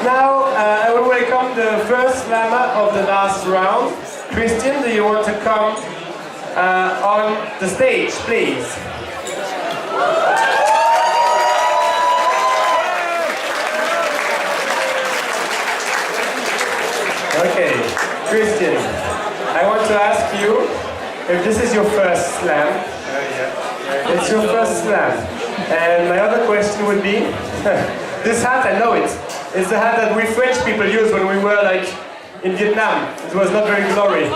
Now, I will welcome the first slammer of the last round. Christian, do you want to come on the stage, please? Okay, Christian, I want to ask you if this is your first slam. Yeah. It's your first slam. And my other question would be, this hat, I know it. It's the hat that we French people used when we were like in Vietnam. It was not very glory.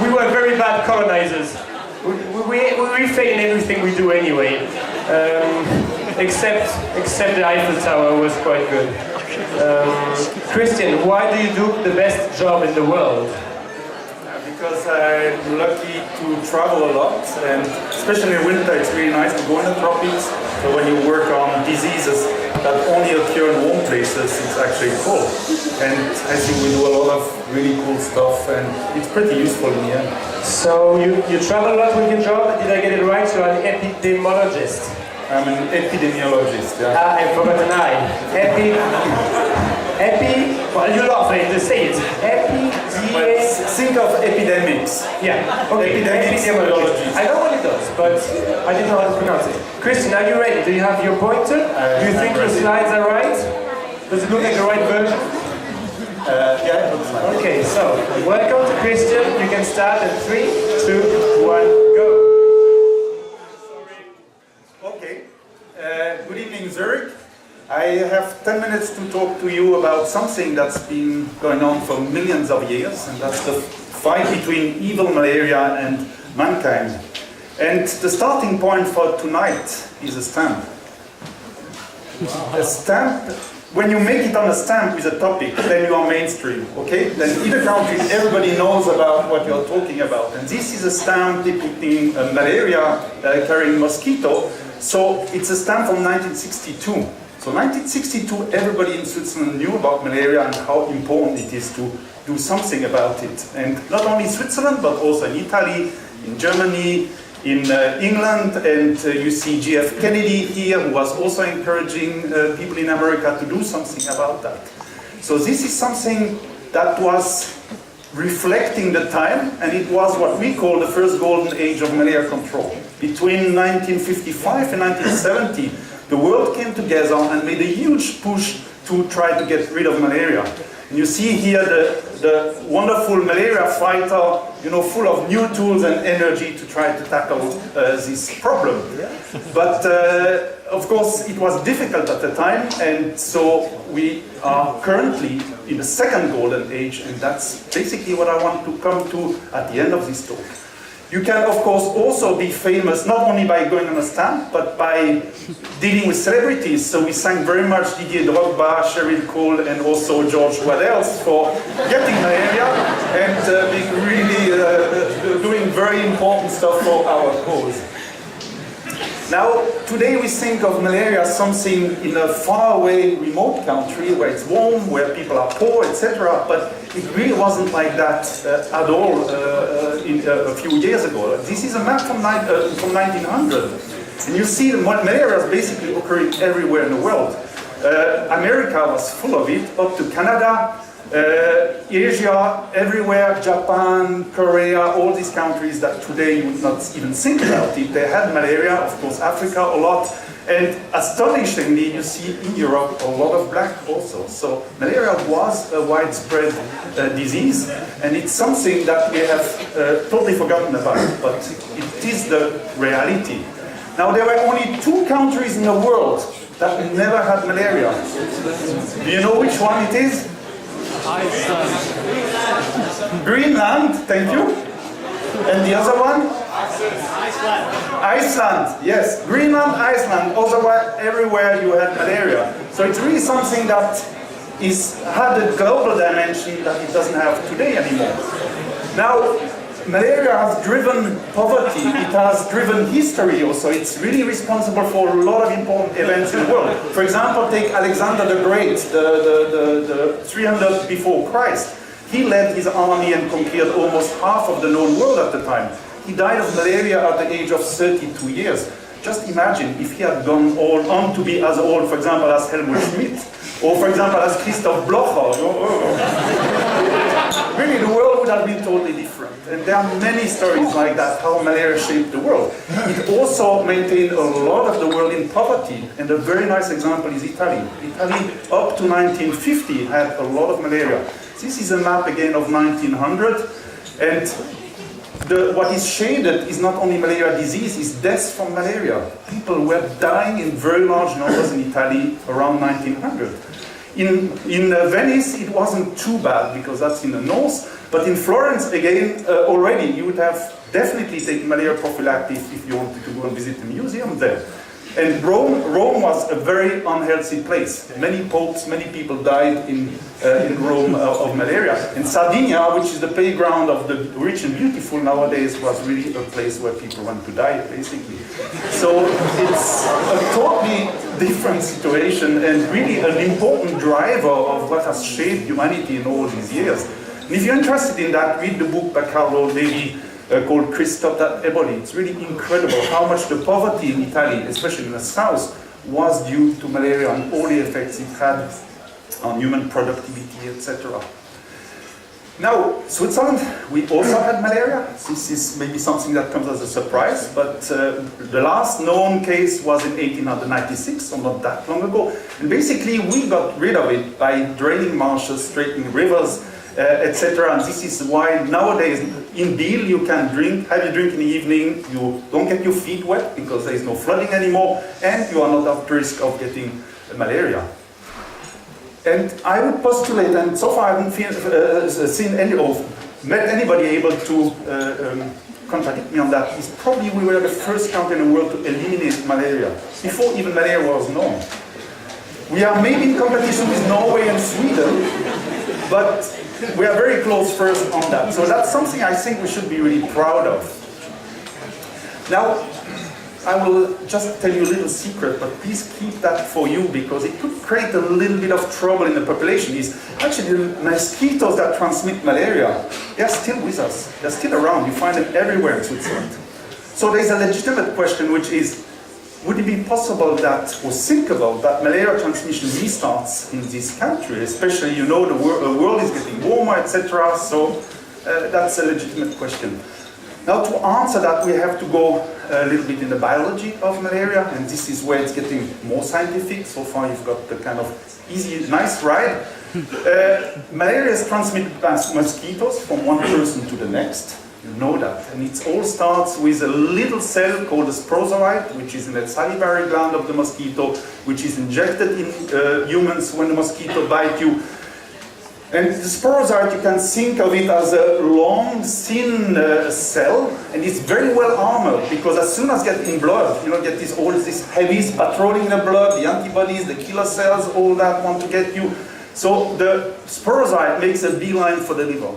We were very bad colonizers. We fail in everything we do anyway. Except the Eiffel Tower was quite good. Christian, why do you do the best job in the world? Because I'm lucky to travel a lot, and especially in winter it's really nice to go in the tropics. So when you work on diseases that only occur in warm places, it's actually cool. And I think we do a lot of really cool stuff, and it's pretty useful in the end. So you travel a lot with your job? Did I get it right? You're an epidemiologist. I'm an epidemiologist, yeah. Ah, I forgot an I. Well, you laugh, just say it. Think of epidemics. Yeah, okay. Epidemiologist. I know what it does, but I didn't know how to pronounce it. Christian, are you ready? Do you have your pointer? Do you think the slides are right? Does it look like the right version? Yeah, it looks like. Okay, so welcome to Christian. You can start at 3, 2, 1, go. Okay. Good evening, Zurich. I have 10 minutes to talk to you about something that's been going on for millions of years, and that's the fight between evil malaria and mankind. And the starting point for tonight is a stamp. Wow. A stamp, when you make it on a stamp with a topic, then you are mainstream, okay? Then in the country, everybody knows about what you're talking about. And this is a stamp depicting malaria carrying mosquito. So it's a stamp from 1962. So 1962, everybody in Switzerland knew about malaria and how important it is to do something about it. And not only Switzerland, but also in Italy, in Germany, in England, and you see G.F. Kennedy here, who was also encouraging people in America to do something about that. So this is something that was reflecting the time, and it was what we call the first golden age of malaria control. Between 1955 and 1970, the world came together and made a huge push to try to get rid of malaria. And you see here the wonderful malaria fighter, you know, full of new tools and energy to try to tackle this problem. But of course, it was difficult at the time, and so we are currently in the second golden age, and that's basically what I want to come to at the end of this talk. You can, of course, also be famous not only by going on a stamp, but by dealing with celebrities. So we thank very much Didier Drogba, Cheryl Cole, and also George Waddell for getting malaria and being really doing very important stuff for our cause. Now, today we think of malaria as something in a faraway, remote country where it's warm, where people are poor, etc. But it really wasn't like that at all a few years ago. This is a map from 1900. And you see that malaria is basically occurring everywhere in the world. America was full of it, up to Canada, Asia, everywhere, Japan, Korea, all these countries that today you would not even think about it. They had malaria, of course, Africa a lot. And astonishingly, you see in Europe a lot of black also. So malaria was a widespread disease, and it's something that we have totally forgotten about, but it is the reality. Now, there were only 2 countries in the world that never had malaria. Do you know which one it is? Iceland. Greenland, thank you. And the other one? Iceland, yes. Greenland, Iceland, otherwise everywhere you had malaria. So it's really something that had a global dimension that it doesn't have today anymore. Now, malaria has driven poverty, it has driven history also. It's really responsible for a lot of important events in the world. For example, take Alexander the Great, the 300 before Christ. He led his army and conquered almost half of the known world at the time. He died of malaria at the age of 32 years. Just imagine if he had gone on to be as old, for example, as Helmut Schmidt, Or for example, as Christoph Blocher, really the world would have been totally different. And there are many stories like that, how malaria shaped the world. It also maintained a lot of the world in poverty. And a very nice example is Italy. Italy, up to 1950, had a lot of malaria. This is a map again of 1900. And what is shaded is not only malaria disease, it's deaths from malaria. People were dying in very large numbers in Italy around 1900. In Venice, it wasn't too bad because that's in the north. But in Florence, again, already you would have definitely taken malaria prophylaxis if you wanted to go and visit the museum there. And Rome was a very unhealthy place. Many popes, many people died in Rome of malaria. And Sardinia, which is the playground of the rich and beautiful nowadays, was really a place where people went to die, basically. So it's a totally different situation and really an important driver of what has shaped humanity in all these years. And if you're interested in that, read the book by Carlo Levi, called Christoph Eboli. It's really incredible how much the poverty in Italy, especially in the south, was due to malaria and all the effects it had on human productivity, etc. Now, Switzerland, we also had malaria. This is maybe something that comes as a surprise, but the last known case was in 1896, so not that long ago. And basically, we got rid of it by draining marshes, straightening rivers, etc. And this is why nowadays in Biel you can drink, have a drink in the evening, you don't get your feet wet because there is no flooding anymore, and you are not at risk of getting malaria. And I would postulate, and so far I haven't seen any or met anybody able to contradict me on that, is probably we were the first country in the world to eliminate malaria, before even malaria was known. We are maybe in competition with Norway and Sweden, but we are very close first on that. So that's something I think we should be really proud of. Now, I will just tell you a little secret, but please keep that for you because it could create a little bit of trouble in the population. Is actually the mosquitoes that transmit malaria, they're still with us. They're still around. You find them everywhere in Switzerland. So there's a legitimate question, which is, would it be possible that, or think about that malaria transmission restarts in this country, especially, you know, the world is getting warmer, etc. So that's a legitimate question. Now, to answer that, we have to go a little bit in the biology of malaria, and this is where it's getting more scientific. So far, you've got the kind of easy, nice ride. Malaria is transmitted by mosquitoes from one person to the next. You know that. And it all starts with a little cell called a sporozoite, which is in the salivary gland of the mosquito, which is injected in humans when the mosquito bites you. And the sporozoite, you can think of it as a long, thin cell, and it's very well armored, because as soon as you get in blood, you know, get all these heavies patrolling the blood, the antibodies, the killer cells, all that want to get you. So the sporozoite makes a beeline for the liver.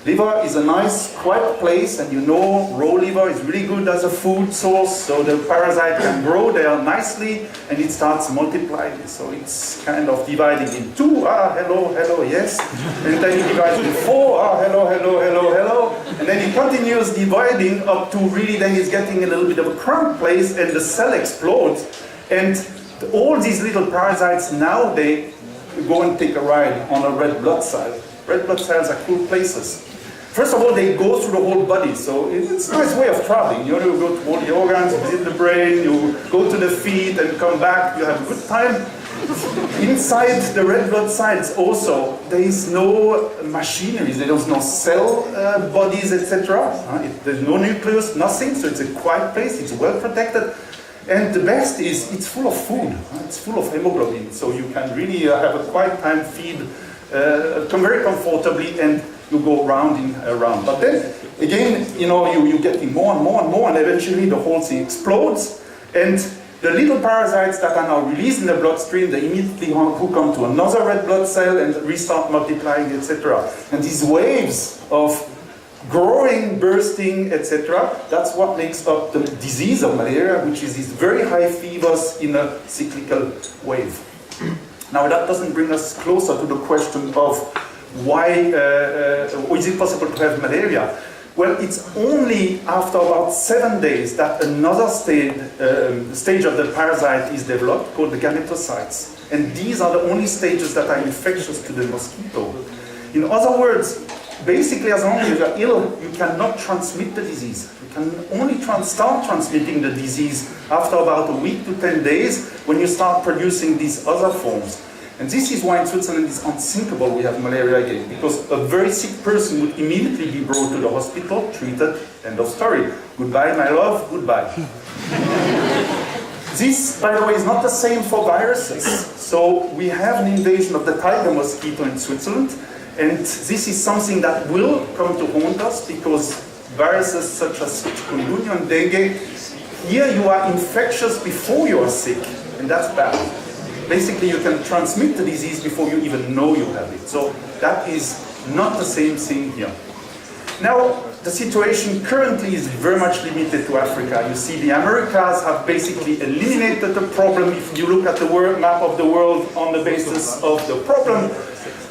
Liver is a nice, quiet place, and you know raw liver is really good as a food source, so the parasite can grow there nicely, and it starts multiplying. So it's kind of dividing in two, hello, hello, yes, and then it divides in four, hello, hello, hello, hello, and then it continues dividing up to really then it's getting a little bit of a cramped place, and the cell explodes, and all these little parasites now, they go and take a ride on a red blood cell. Red blood cells are cool places. First of all, they go through the whole body, so it's a nice way of traveling. You know, you go to all the organs, visit the brain, you go to the feet and come back, you have a good time. Inside the red blood cells also, there is no machinery, there is no cell bodies, etc. There's no nucleus, nothing, so it's a quiet place, it's well protected. And the best is, it's full of food, it's full of hemoglobin, so you can really have a quiet time, feed, come very comfortably, and you go round and around. But then, again, you know, you're getting more and more and more, and eventually the whole thing explodes, and the little parasites that are now released in the bloodstream, they immediately hook on to another red blood cell and restart multiplying, etc. And these waves of growing, bursting, etc., that's what makes up the disease of malaria, which is these very high fevers in a cyclical wave. Now, that doesn't bring us closer to the question of why is it possible to have malaria? Well, it's only after about 7 days that another stage of the parasite is developed, called the gametocytes. And these are the only stages that are infectious to the mosquito. In other words, basically as long as you're ill, you cannot transmit the disease. You can only start transmitting the disease after about a week to 10 days when you start producing these other forms. And this is why in Switzerland it's unthinkable we have malaria again, because a very sick person would immediately be brought to the hospital, treated, end of story. Goodbye, my love, goodbye. This, by the way, is not the same for viruses. So we have an invasion of the tiger mosquito in Switzerland, and this is something that will come to haunt us because viruses such as chikungunya and dengue, here you are infectious before you are sick, and that's bad. Basically, you can transmit the disease before you even know you have it. So that is not the same thing here. Now, the situation currently is very much limited to Africa. You see, the Americas have basically eliminated the problem. If you look at the map of the world on the basis of the problem,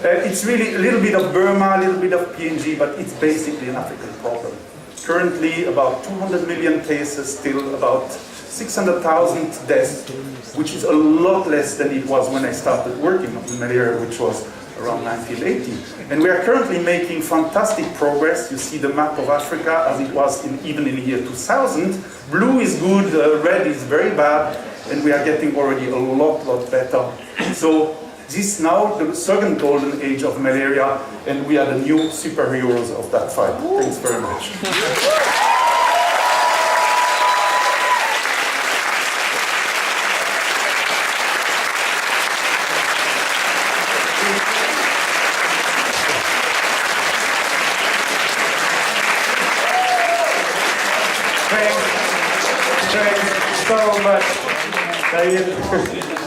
it's really a little bit of Burma, a little bit of PNG, but it's basically an African problem. Currently, about 200 million cases, still about 600,000 deaths, which is a lot less than it was when I started working on malaria, which was around 1980. And we are currently making fantastic progress. You see the map of Africa as it was even in the year 2000. Blue is good, red is very bad, and we are getting already a lot better. So this now the second golden age of malaria, and we are the new superheroes of that fight. Thanks very much. Thanks so much.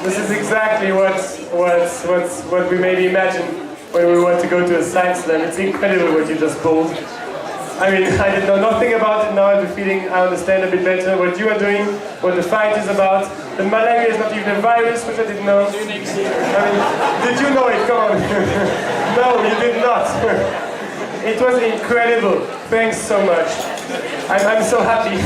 This is exactly what we maybe imagined when we want to go to a science slam. It's incredible what you just pulled. I mean, I didn't know nothing about it. Now I have the feeling I understand a bit better what you are doing, what the fight is about. The malaria is not even a virus, which I didn't know. I mean, did you know it? Come on. No, you did not. It was incredible. Thanks so much. I'm so happy.